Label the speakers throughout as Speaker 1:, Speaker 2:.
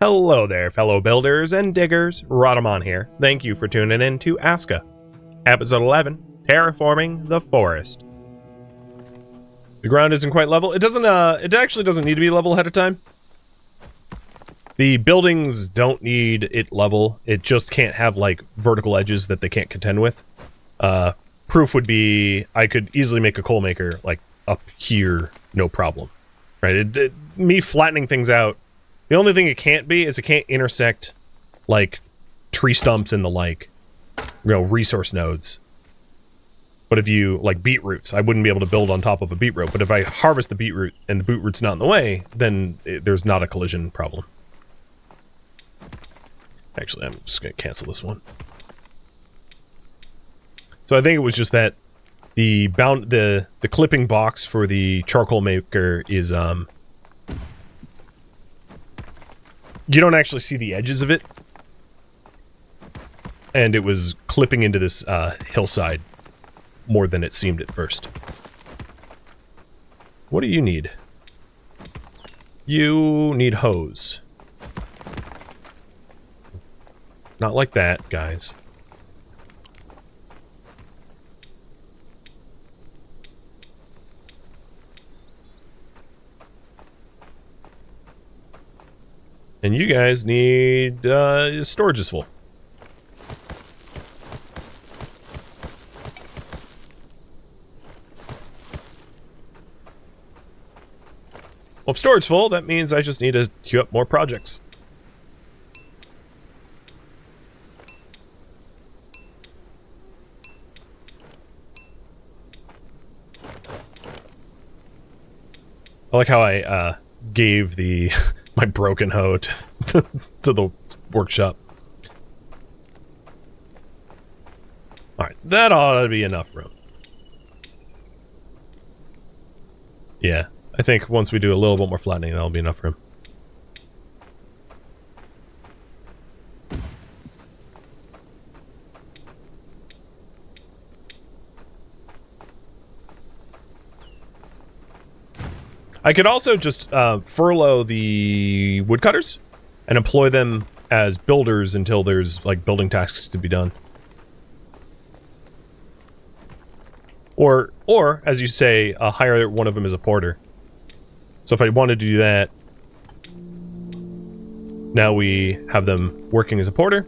Speaker 1: Hello there, fellow builders and diggers. Rhadamant here. Thank you for tuning in to ASKA. Episode 11, Terraforming the Forest. The ground isn't quite level. It actually doesn't need to be level ahead of time. The buildings don't need it level. It just can't have, like, vertical edges that they can't contend with. Proof would be, I could easily make a coal maker, like, up here, no problem. Right? Me flattening things out, the only thing it can't be is it can't intersect, like, tree stumps and the like, resource nodes. But if you, like, beetroots, I wouldn't be able to build on top of a beetroot. But if I harvest the beetroot and the beetroot's not in the way, then there's not a collision problem. Actually, I'm just going to cancel this one. So I think it was just that the clipping box for the charcoal maker is, you don't actually see the edges of it. And it was clipping into this hillside more than it seemed at first. What do you need? You need hose. Not like that, guys. And you guys need, storage is full. Well, if storage full, that means I just need to queue up more projects. I like how I, gave the my broken hoe to the workshop. Alright, that ought to be enough room. Yeah, I think once we do a little bit more flattening, that'll be enough room. I could also just furlough the woodcutters and employ them as builders until there's, like, building tasks to be done. Or as you say, hire one of them as a porter. So if I wanted to do that, now we have them working as a porter.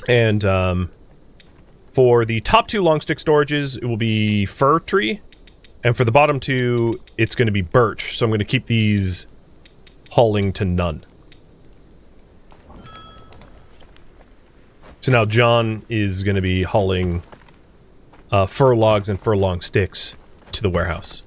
Speaker 1: And for the top two long stick storages, it will be fir tree. And for the bottom two, it's going to be birch, so I'm going to keep these hauling to none. So now John is going to be hauling fir logs and fir long sticks to the warehouse.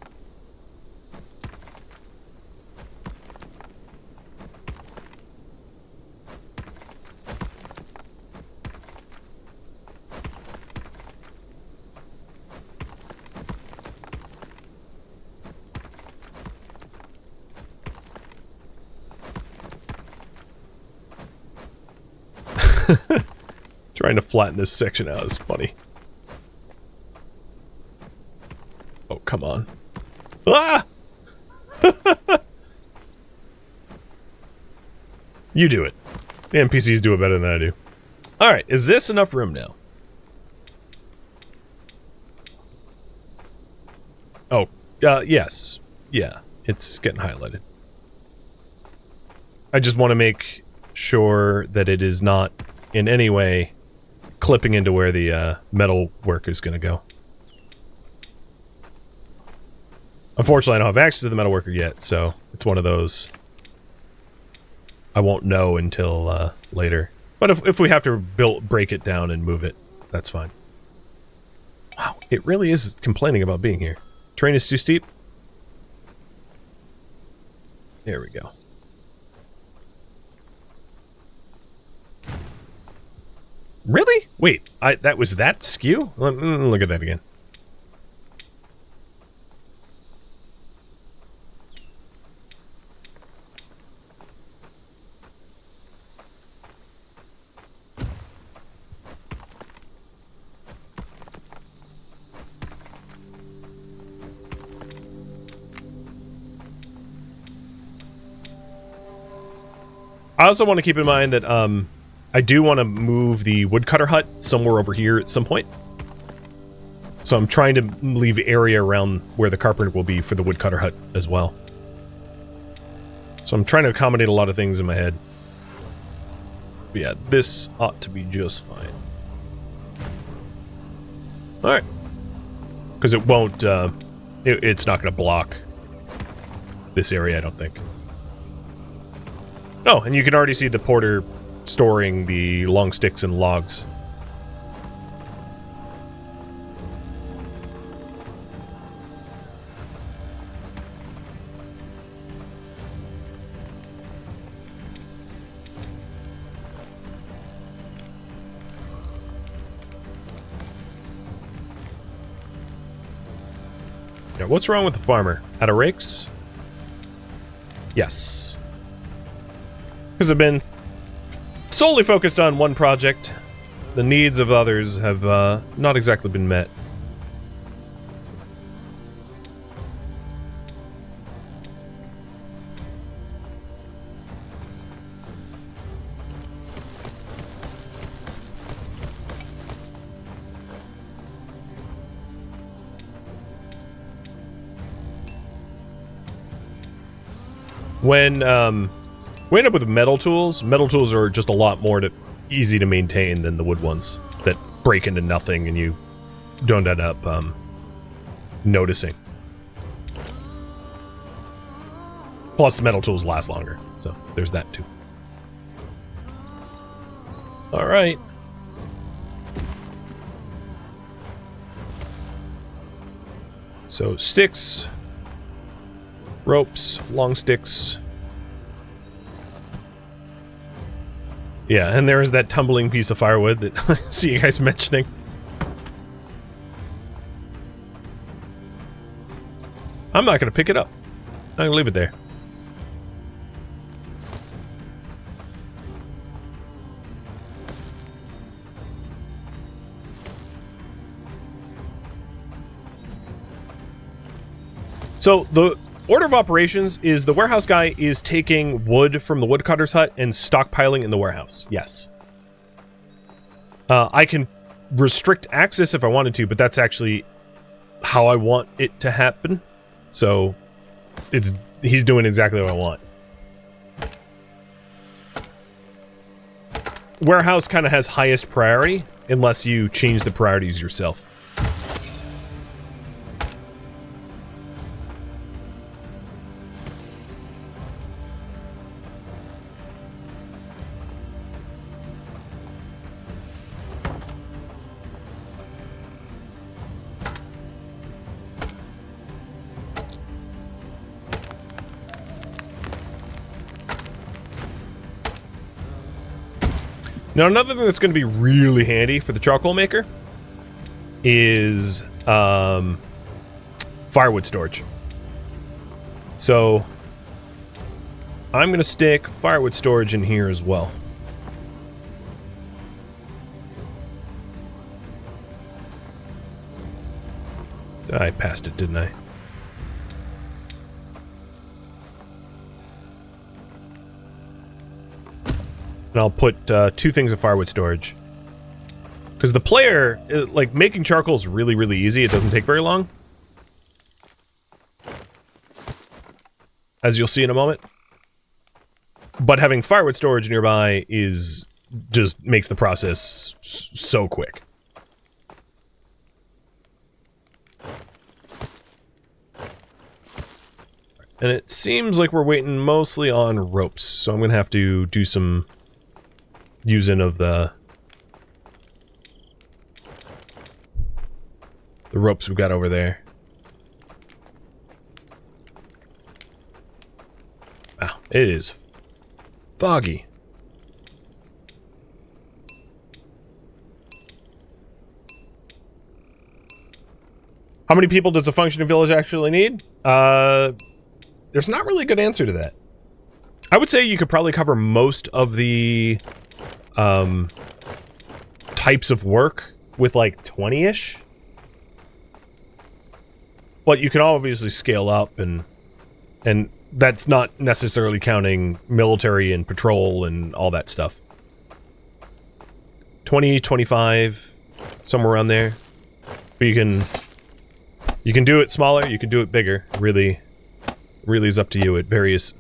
Speaker 1: Trying to flatten this section out is funny. Oh, come on. Ah! You do it. The NPCs do it better than I do. Alright, is this enough room now? Oh, yes. Yeah, it's getting highlighted. I just want to make sure that it is not in any way clipping into where the metal work is going to go. Unfortunately, I don't have access to the metalworker yet, so it's one of those I won't know until later. But if we have to break it down and move it, that's fine. Wow, it really is complaining about being here. Terrain is too steep. There we go. Really? Wait, that was that skew? Let me look at that again. I also want to keep in mind that I do want to move the woodcutter hut somewhere over here at some point. So I'm trying to leave area around where the carpenter will be for the woodcutter hut as well. So I'm trying to accommodate a lot of things in my head. But yeah, this ought to be just fine. Alright. Because it won't, it's not going to block this area, I don't think. Oh, and you can already see the porter storing the long sticks and logs. Yeah, what's wrong with the farmer? Out of rakes? Yes. Because I've been solely focused on one project. The needs of others have not exactly been met. When we end up with metal tools are just a lot more easy to maintain than the wood ones that break into nothing and you don't end up noticing. Plus, the metal tools last longer, so there's that too. All right. So sticks, ropes, long sticks. Yeah, and there is that tumbling piece of firewood that I see you guys mentioning. I'm not going to pick it up. I'm going to leave it there. So the order of operations is the warehouse guy is taking wood from the woodcutter's hut and stockpiling in the warehouse. Yes. I can restrict access if I wanted to, but that's actually how I want it to happen. So he's doing exactly what I want. Warehouse kind of has highest priority unless you change the priorities yourself. Now, another thing that's going to be really handy for the charcoal maker is firewood storage. So I'm going to stick firewood storage in here as well. I passed it, didn't I? And I'll put 2 things of firewood storage. Because the player, like, making charcoal is really, really easy. It doesn't take very long. As you'll see in a moment. But having firewood storage nearby just makes the process so quick. And it seems like we're waiting mostly on ropes. So I'm going to have to do some using of the ropes we've got over there. Wow, it is foggy. How many people does a functioning village actually need? There's not really a good answer to that. I would say you could probably cover most of the types of work with like 20-ish. But you can obviously scale up and That's not necessarily counting military and patrol and all that stuff. 20, 25, somewhere around there. But you can do it smaller, you can do it bigger. Really is up to you. It varies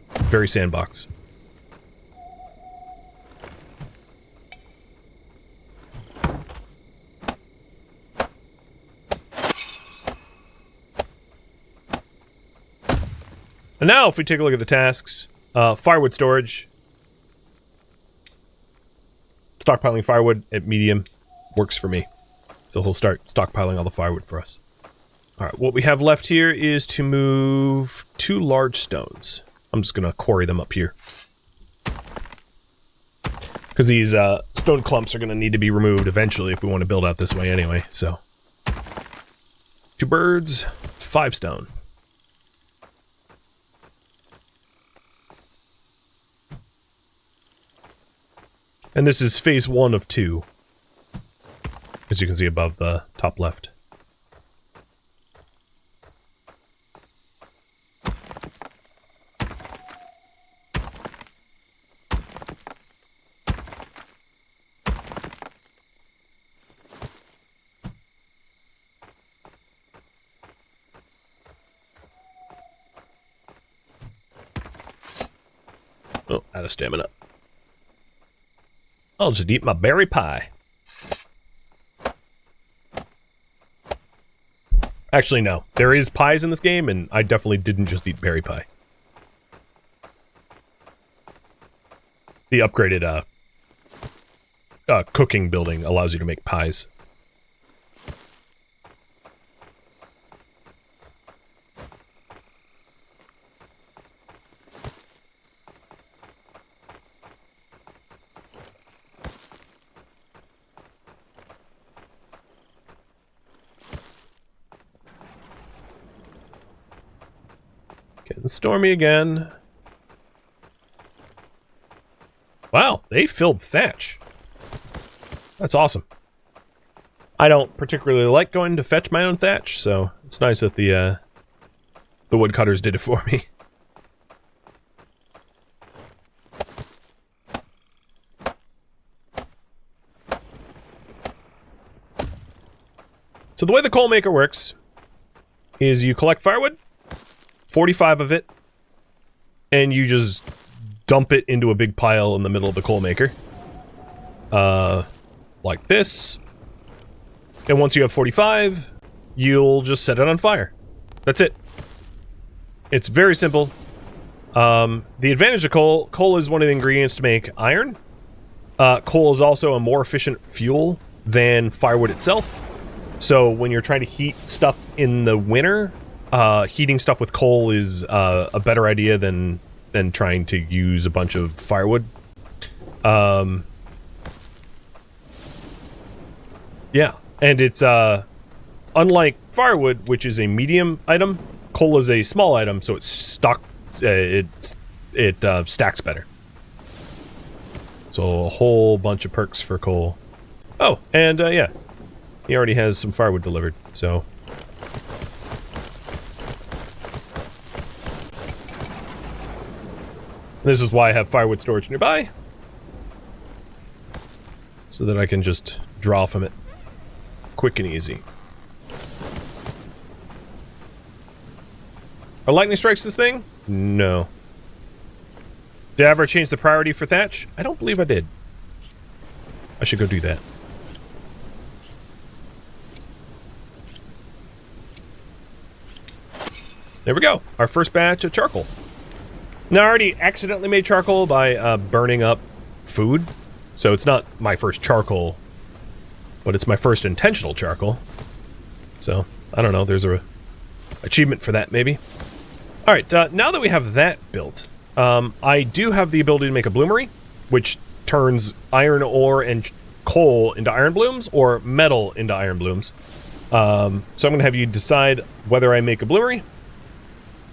Speaker 1: Sandbox. And now, if we take a look at the tasks, firewood storage. Stockpiling firewood at medium works for me. So he'll start stockpiling all the firewood for us. Alright, what we have left here is to move 2 large stones. I'm just gonna quarry them up here. Because these stone clumps are gonna need to be removed eventually if we want to build out this way anyway, so. 2 birds, 5 stone. And this is phase 1 of 2. As you can see above the top left. Oh, out of stamina. I'll just eat my berry pie. Actually, no. There is pies in this game, and I definitely didn't just eat berry pie. The upgraded, cooking building allows you to make pies. Getting stormy again. Wow, they filled thatch. That's awesome. I don't particularly like going to fetch my own thatch, so it's nice that the woodcutters did it for me. So the way the coal maker works is you collect firewood, 45 of it, and you just dump it into a big pile in the middle of the coal maker. Like this. And once you have 45, you'll just set it on fire. That's it. It's very simple. The advantage of coal is one of the ingredients to make iron. Coal is also a more efficient fuel than firewood itself. So when you're trying to heat stuff in the winter, heating stuff with coal is a better idea than trying to use a bunch of firewood. Yeah, and it's unlike firewood, which is a medium item, coal is a small item, so it's stacks better. So a whole bunch of perks for coal. Oh, and yeah, he already has some firewood delivered, so. This is why I have firewood storage nearby. So that I can just draw from it. Quick and easy. Are lightning strikes this thing? No. Did I ever change the priority for thatch? I don't believe I did. I should go do that. There we go. Our first batch of charcoal. Now, I already accidentally made charcoal by burning up food. So it's not my first charcoal, but it's my first intentional charcoal. So, I don't know. There's a achievement for that, maybe. Alright, now that we have that built, I do have the ability to make a bloomery, which turns iron ore and coal into iron blooms, or metal into iron blooms. So I'm going to have you decide whether I make a bloomery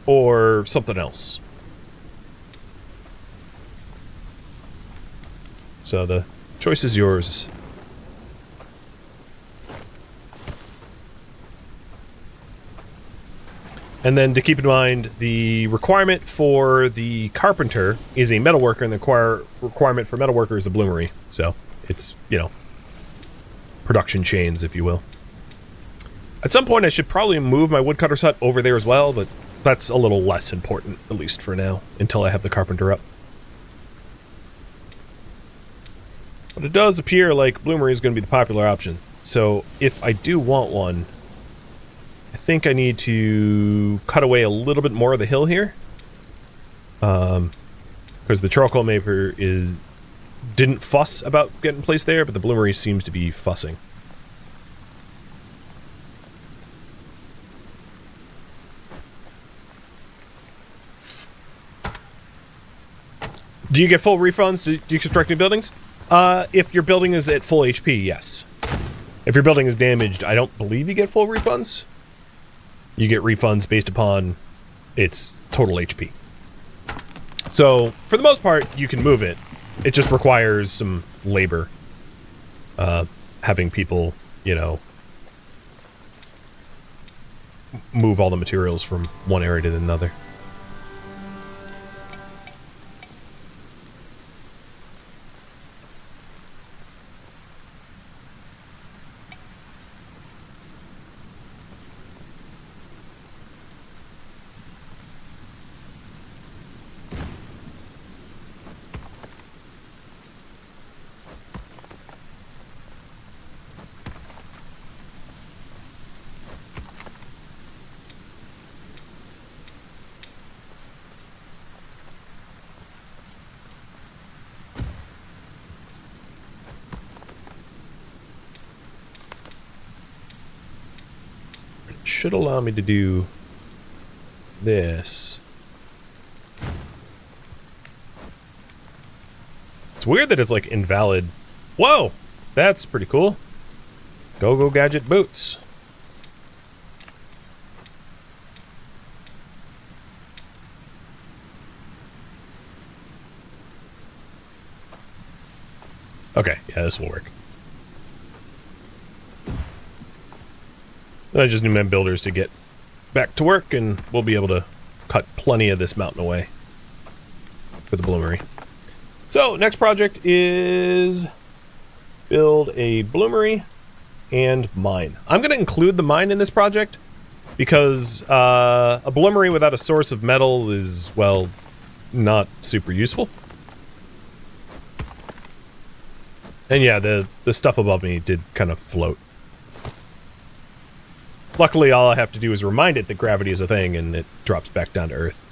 Speaker 1: or something else. So the choice is yours. And then to keep in mind, the requirement for the carpenter is a metalworker, and the requirement for metalworker is a bloomery. So it's, you know, production chains, if you will. At some point, I should probably move my woodcutter's hut over there as well, but that's a little less important, at least for now, until I have the carpenter up. But it does appear like bloomery is going to be the popular option. So if I do want one, I think I need to cut away a little bit more of the hill here. Because the charcoal maker didn't fuss about getting placed there, but the bloomery seems to be fussing. Do you get full refunds? Do you construct new buildings? If your building is at full HP, yes. If your building is damaged, I don't believe you get full refunds. You get refunds based upon its total HP. So, for the most part, you can move it. It just requires some labor. Having people, you know, move all the materials from one area to another. Should allow me to do this. It's weird that it's like invalid. Whoa! That's pretty cool. Go gadget boots. Okay, yeah, this will work. I just need my builders to get back to work, and we'll be able to cut plenty of this mountain away for the bloomery. So, next project is build a bloomery and mine. I'm going to include the mine in this project because a bloomery without a source of metal is, well, not super useful. And yeah, the stuff above me did kind of float. Luckily, all I have to do is remind it that gravity is a thing, and it drops back down to Earth.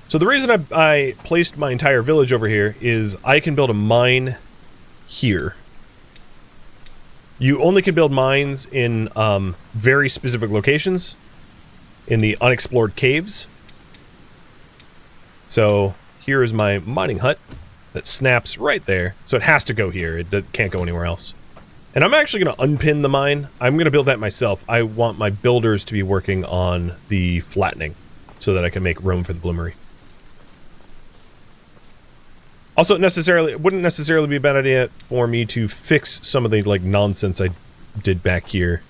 Speaker 1: So the reason I placed my entire village over here is I can build a mine here. You only can build mines in very specific locations, in the unexplored caves. So here is my mining hut that snaps right there. So it has to go here. It can't go anywhere else. And I'm actually going to unpin the mine. I'm going to build that myself. I want my builders to be working on the flattening so that I can make room for the bloomery. Also, it wouldn't necessarily be a bad idea for me to fix some of the like nonsense I did back here.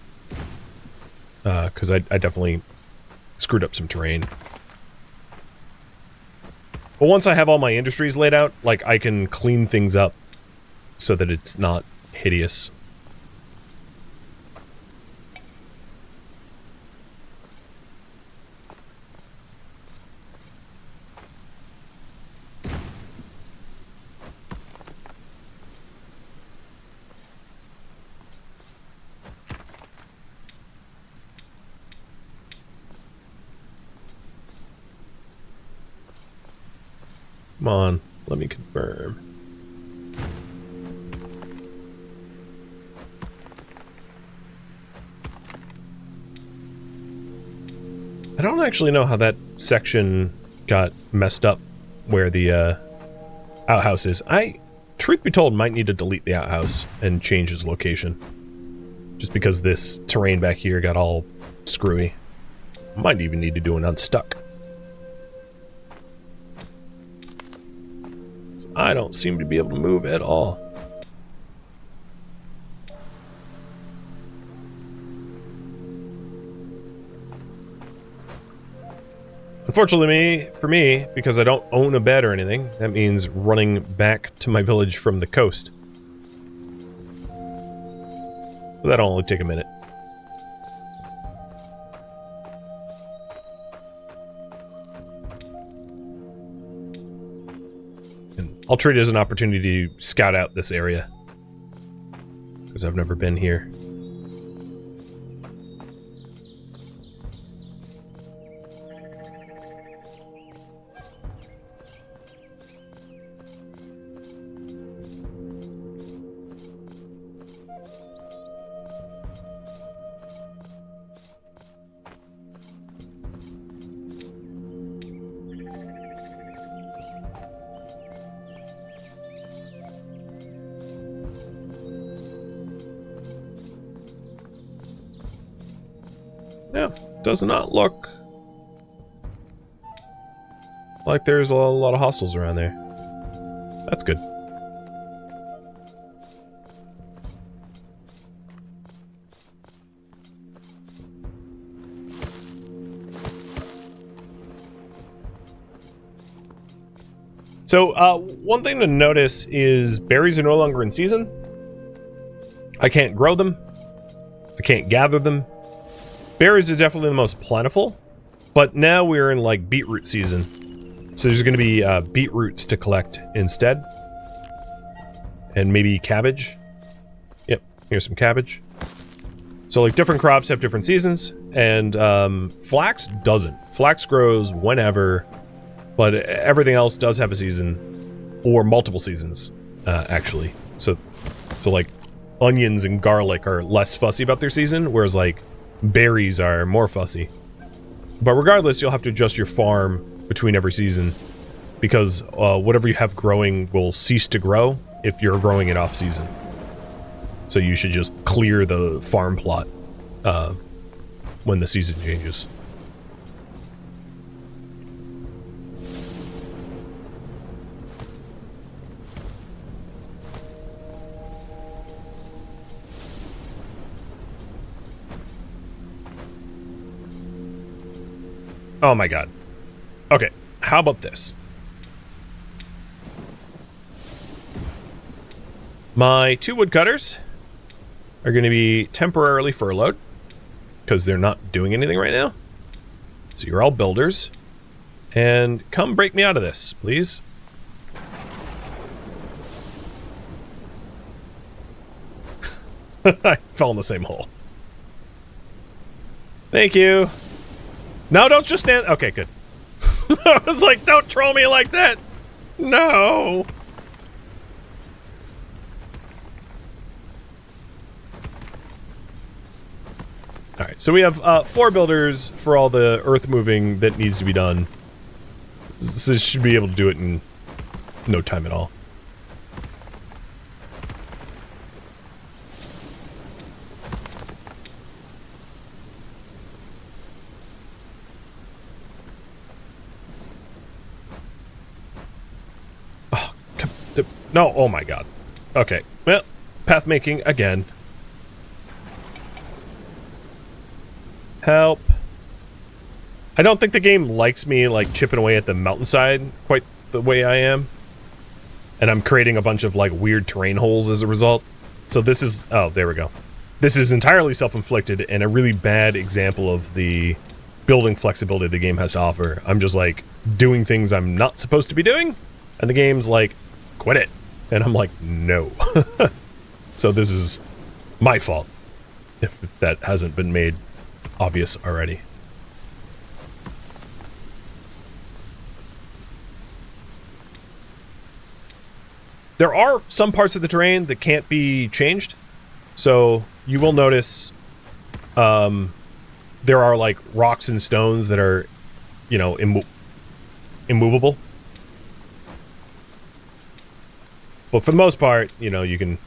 Speaker 1: Because I definitely screwed up some terrain. But once I have all my industries laid out, like, I can clean things up so that it's not hideous. Come on, let me confirm. I don't actually know how that section got messed up where the outhouse is. I, truth be told, might need to delete the outhouse and change its location. Just because this terrain back here got all screwy. Might even need to do an unstuck. I don't seem to be able to move at all. Unfortunately for me, because I don't own a bed or anything, that means running back to my village from the coast. But that'll only take a minute. And I'll treat it as an opportunity to scout out this area, because I've never been here. Yeah, does not look like there's a lot of hostels around there. That's good. So, one thing to notice is berries are no longer in season. I can't grow them. I can't gather them. Berries are definitely the most plentiful, but now we're in like beetroot season. So there's going to be beetroots to collect instead. And maybe cabbage. Yep, here's some cabbage. So like different crops have different seasons, and flax doesn't. Flax grows whenever, but everything else does have a season, or multiple seasons, actually. So like onions and garlic are less fussy about their season, whereas like berries are more fussy. But regardless, you'll have to adjust your farm between every season, because whatever you have growing will cease to grow if you're growing it off season. So you should just clear the farm plot when the season changes. Oh my god. Okay, how about this? My 2 woodcutters are going to be temporarily furloughed, because they're not doing anything right now. So you're all builders. And come break me out of this, please. I fell in the same hole. Thank you. No, don't just stand. Okay, good. I was like, don't troll me like that. No. Alright, so we have 4 builders for all the earth moving that needs to be done. So this should be able to do it in no time at all. No, oh my god. Okay, well, path making again. Help. I don't think the game likes me, like, chipping away at the mountainside quite the way I am. And I'm creating a bunch of, like, weird terrain holes as a result. So this is... oh, there we go. This is entirely self-inflicted and a really bad example of the building flexibility the game has to offer. I'm just, like, doing things I'm not supposed to be doing, and the game's like, quit it. And I'm like, no. So this is my fault, if that hasn't been made obvious already. There are some parts of the terrain that can't be changed. So you will notice there are like rocks and stones that are, you know, immovable. But for the most part, you know, you can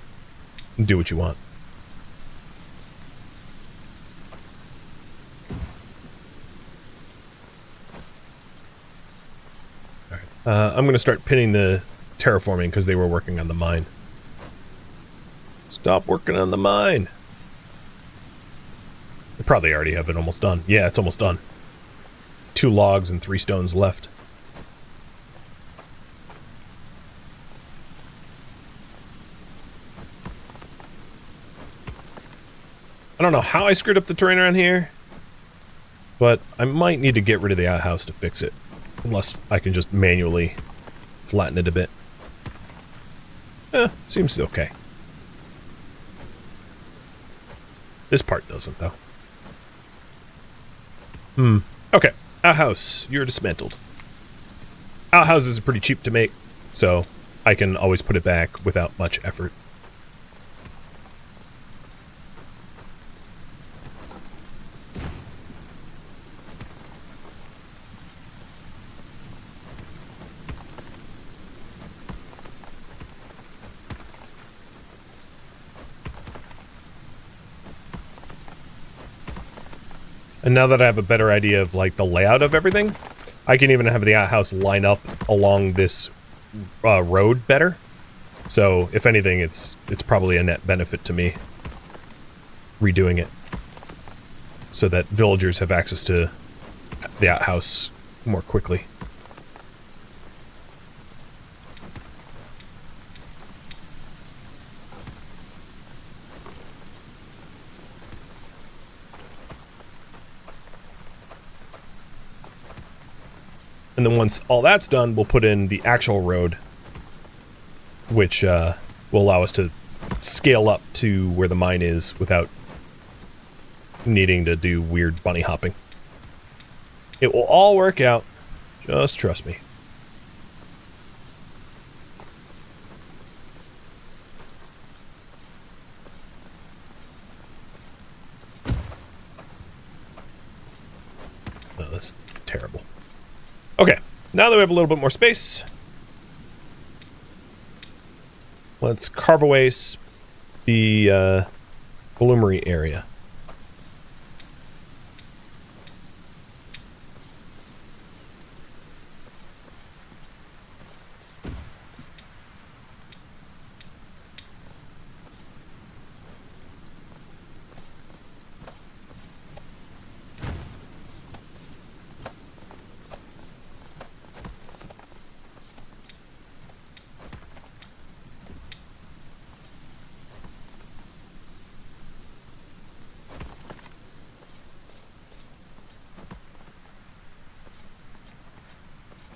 Speaker 1: do what you want. Alright. I'm going to start pinning the terraforming because they were working on the mine. Stop working on the mine. They probably already have it almost done. Yeah, it's almost done. 2 logs and 3 stones left. I don't know how I screwed up the terrain around here, but I might need to get rid of the outhouse to fix it. Unless I can just manually flatten it a bit. Seems okay. This part doesn't, though. Okay. Outhouse. You're dismantled. Outhouses are pretty cheap to make, so I can always put it back without much effort. And now that I have a better idea of, like, the layout of everything, I can even have the outhouse line up along this road better. So, if anything, it's probably a net benefit to me redoing it. So that villagers have access to the outhouse more quickly. And then once all that's done, we'll put in the actual road, which will allow us to scale up to where the mine is without needing to do weird bunny hopping. It will all work out. Just trust me. Oh, that's terrible. Okay, now that we have a little bit more space, let's carve away the bloomery area.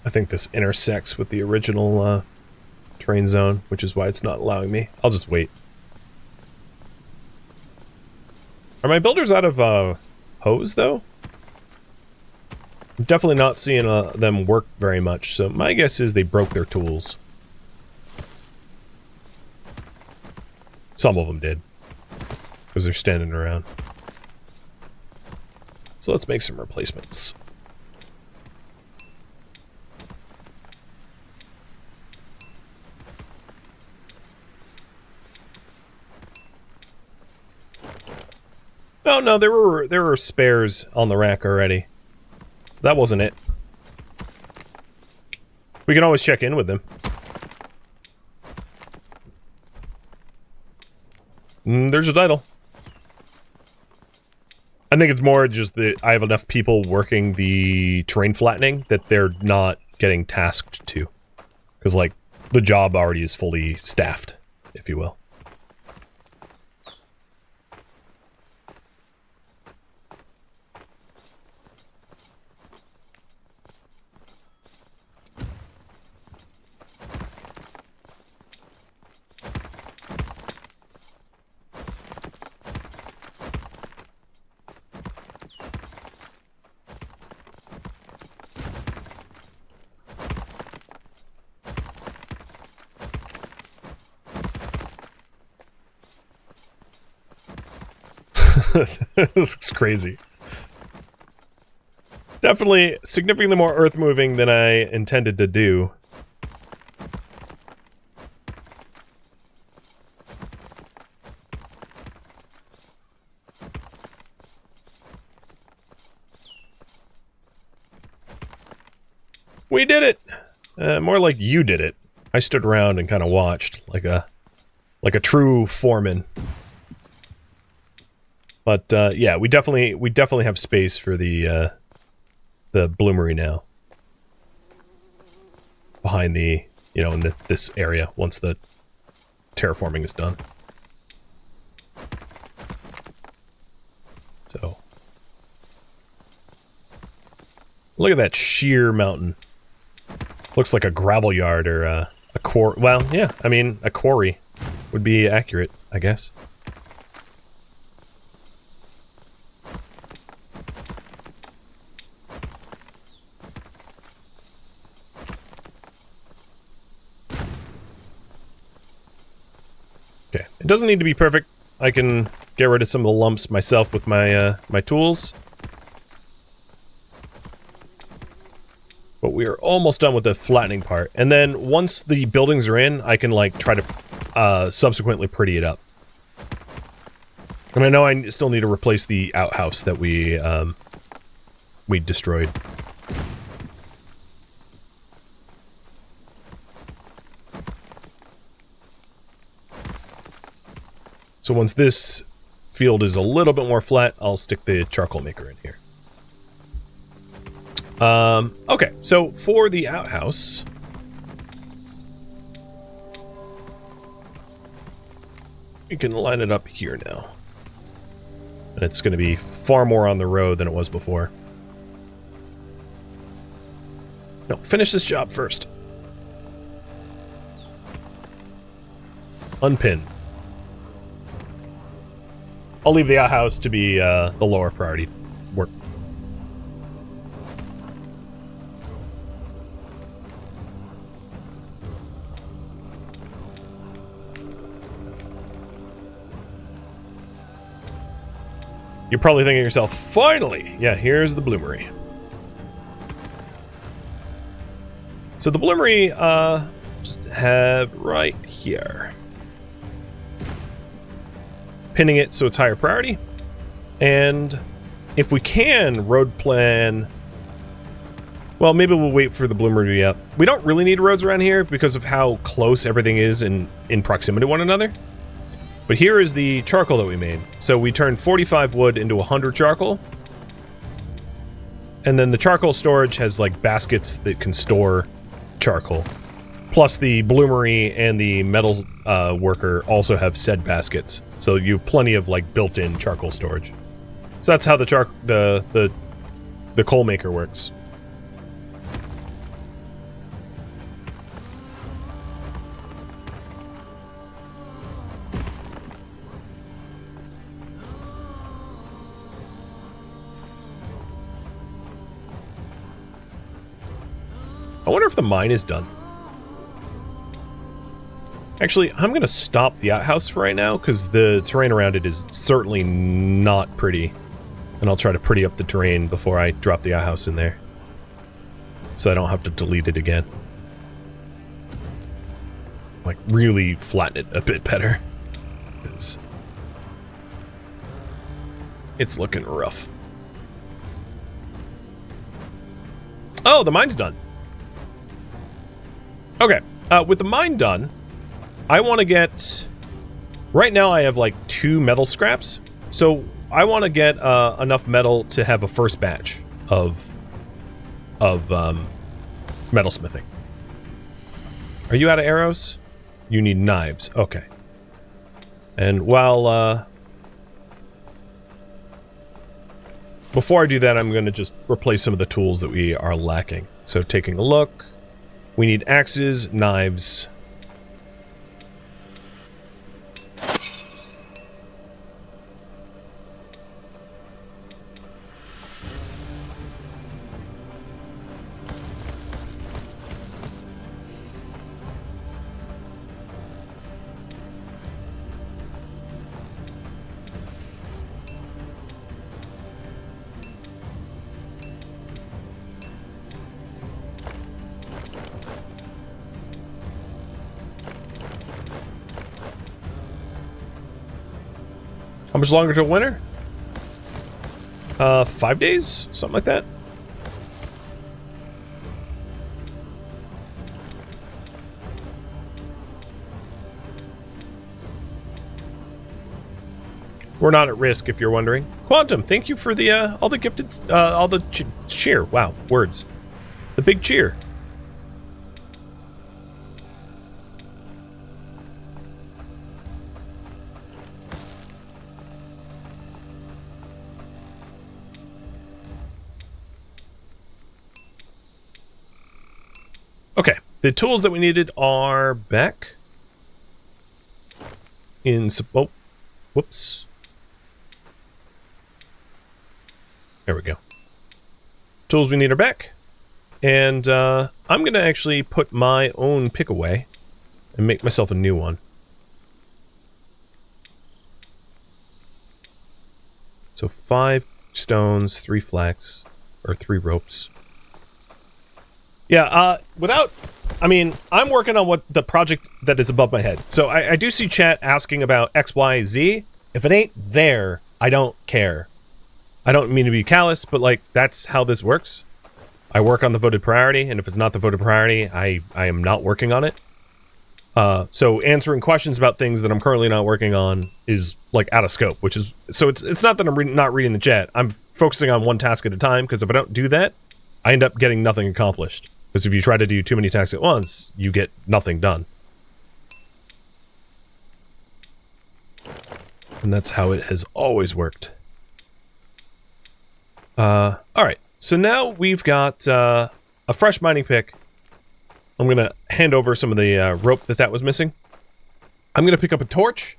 Speaker 1: I think this intersects with the original terrain zone, which is why it's not allowing me. I'll just wait. Are my builders out of hose, though? I'm definitely not seeing them work very much, so my guess is they broke their tools. Some of them did, because they're standing around. So let's make some replacements. Oh no, there were spares on the rack already. So that wasn't it. We can always check in with them. There's a title. I think it's more just that I have enough people working the terrain flattening that they're not getting tasked to. Because, like, the job already is fully staffed, if you will. This looks crazy. Definitely significantly more earth moving than I intended to do. We did it! More like you did it. I stood around and kind of watched like a true foreman. But yeah, we definitely have space for the bloomery now. Behind the, you know, in this area once the terraforming is done. So look at that sheer mountain. Looks like a gravel yard or a quarry. Well, yeah, I mean, a quarry would be accurate, I guess. Okay, it doesn't need to be perfect. I can get rid of some of the lumps myself with my my tools. But we are almost done with the flattening part. And then once the buildings are in, I can like try to subsequently pretty it up. And I know I still need to replace the outhouse that we destroyed. So once this field is a little bit more flat, I'll stick the charcoal maker in here. Okay, so for the outhouse, you can line it up here now. And it's going to be far more on the road than it was before. No, finish this job first. Unpin. I'll leave the outhouse to be the lower priority work. You're probably thinking to yourself, finally! Yeah, here's the bloomery. So the bloomery, just have right here. Pinning it so it's higher priority. And if we can, road plan... Well, maybe we'll wait for the bloomery to be up. We don't really need roads around here because of how close everything is in proximity to one another. But here is the charcoal that we made. So we turned 45 wood into 100 charcoal. And then the charcoal storage has like baskets that can store charcoal. Plus the bloomery and the metal worker also have said baskets. So you have plenty of like built-in charcoal storage. So that's how the coal maker works. I wonder if the mine is done. Actually, I'm going to stop the outhouse for right now, because the terrain around it is certainly not pretty. And I'll try to pretty up the terrain before I drop the outhouse in there. So I don't have to delete it again. Like, really flatten it a bit better. Because it's looking rough. Oh, the mine's done. Okay, with the mine done, I want to get... Right now I have like 2 metal scraps, so I want to get enough metal to have a first batch of metal smithing. Are you out of arrows? You need knives. Okay. And while before I do that, I'm going to just replace some of the tools that we are lacking. So taking a look... We need axes, knives. How much longer till winter? 5 days? Something like that? We're not at risk, if you're wondering. Quantum, thank you for the, all the gifted, all the cheer. Wow, words. The big cheer. Okay, the tools that we needed are back in, oh, whoops. There we go. Tools we need are back. And I'm going to actually put my own pick away and make myself a new one. So 5 stones, 3 flax, or 3 ropes. Yeah, I mean, I'm working on what the project that is above my head. So I do see chat asking about X, Y, Z. If it ain't there, I don't care. I don't mean to be callous, but like, that's how this works. I work on the voted priority, and if it's not the voted priority, I am not working on it. So answering questions about things that I'm currently not working on is like out of scope, which is, so it's not that I'm not reading the chat. I'm focusing on one task at a time, because if I don't do that, I end up getting nothing accomplished. Because if you try to do too many tasks at once, you get nothing done. And that's how it has always worked. Alright, so now we've got a fresh mining pick. I'm gonna hand over some of the rope that was missing. I'm gonna pick up a torch,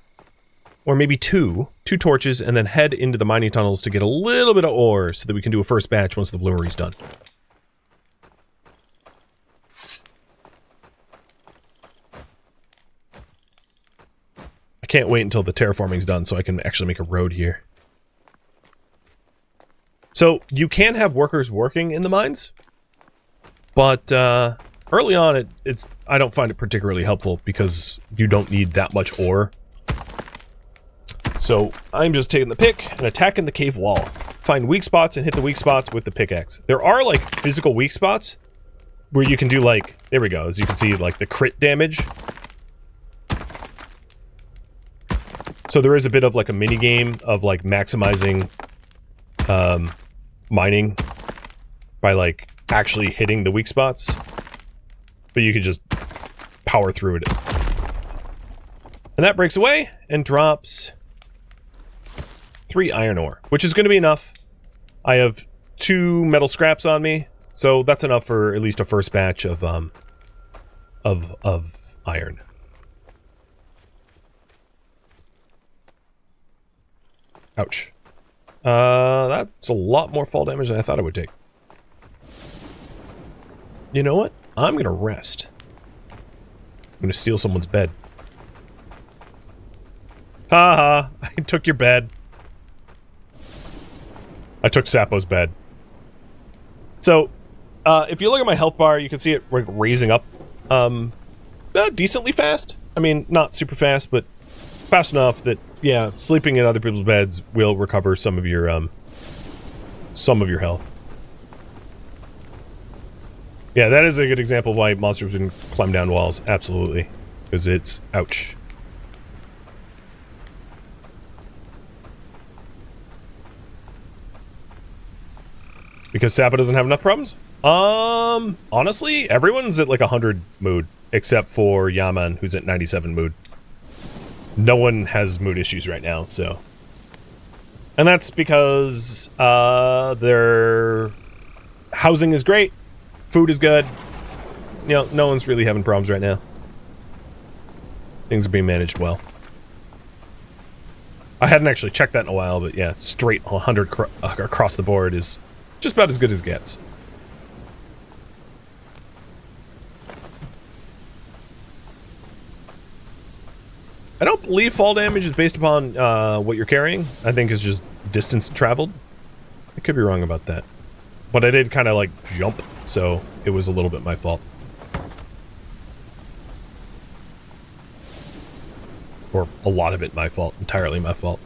Speaker 1: or maybe two torches, and then head into the mining tunnels to get a little bit of ore so that we can do a first batch once the bloomery's done. I can't wait until the terraforming's done so I can actually make a road here. So, you can have workers working in the mines, but early on I don't find it particularly helpful because you don't need that much ore. So, I'm just taking the pick and attacking the cave wall. Find weak spots and hit the weak spots with the pickaxe. There are, like, physical weak spots where you can do, like, there we go, as you can see, like, the crit damage. So there is a bit of, like, a mini-game of, like, maximizing, mining by, like, actually hitting the weak spots. But you can just power through it. And that breaks away and drops 3 iron ore, which is going to be enough. I have 2 metal scraps on me, so that's enough for at least a first batch of iron. Ouch. That's a lot more fall damage than I thought it would take. You know what? I'm gonna rest. I'm gonna steal someone's bed. Haha, I took your bed. I took Sapo's bed. So, if you look at my health bar, you can see it raising up, decently fast. I mean, not super fast, but fast enough that, yeah, sleeping in other people's beds will recover some of your health. Yeah, that is a good example of why monsters can climb down walls. Absolutely. Because it's... ouch. Because Sapo doesn't have enough problems? Honestly, everyone's at like 100 mood. Except for Yaman, who's at 97 mood. No one has mood issues right now, so... And that's because, their housing is great, food is good, you know, no one's really having problems right now. Things are being managed well. I hadn't actually checked that in a while, but yeah, straight 100 across the board is just about as good as it gets. I don't believe fall damage is based upon what you're carrying. I think it's just distance traveled. I could be wrong about that. But I did kind of like jump, so it was a little bit my fault. Or a lot of it my fault, entirely my fault.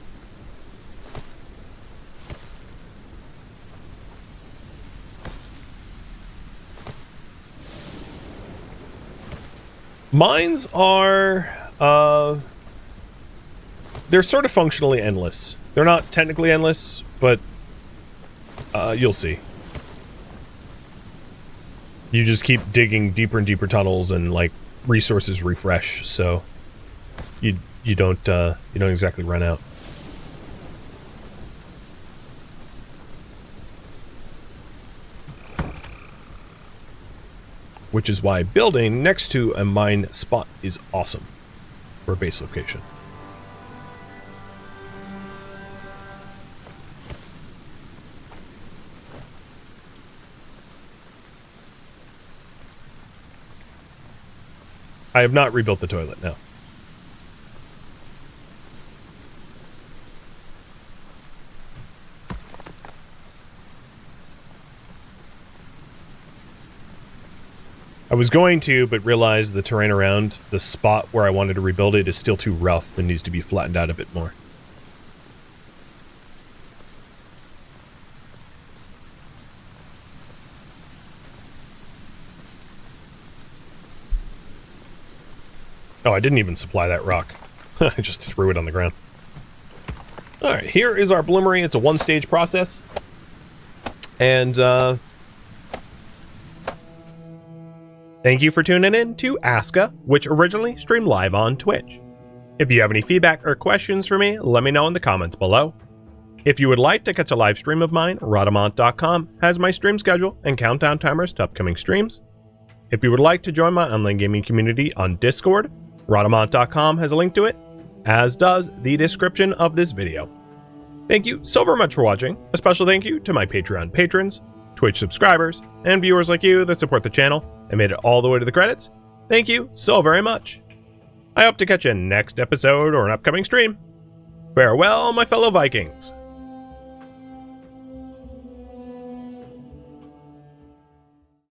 Speaker 1: Mines are, they're sort of functionally endless. They're not technically endless, but you'll see. You just keep digging deeper and deeper tunnels, and like resources refresh, so you don't exactly run out. Which is why building next to a mine spot is awesome for a base location. I have not rebuilt the toilet, no. I was going to, but realized the terrain around the spot where I wanted to rebuild it is still too rough and needs to be flattened out a bit more. Oh, I didn't even supply that rock. I just threw it on the ground. Alright, here is our bloomery. It's a one-stage process. And, thank you for tuning in to ASKA, which originally streamed live on Twitch. If you have any feedback or questions for me, let me know in the comments below. If you would like to catch a live stream of mine, Rhadamant.com has my stream schedule and countdown timers to upcoming streams. If you would like to join my online gaming community on Discord, Rhadamant.com has a link to it, as does the description of this video. Thank you so very much for watching. A special thank you to my Patreon patrons, Twitch subscribers, and viewers like you that support the channel and made it all the way to the credits. Thank you so very much. I hope to catch you next episode or an upcoming stream. Farewell, my fellow Vikings.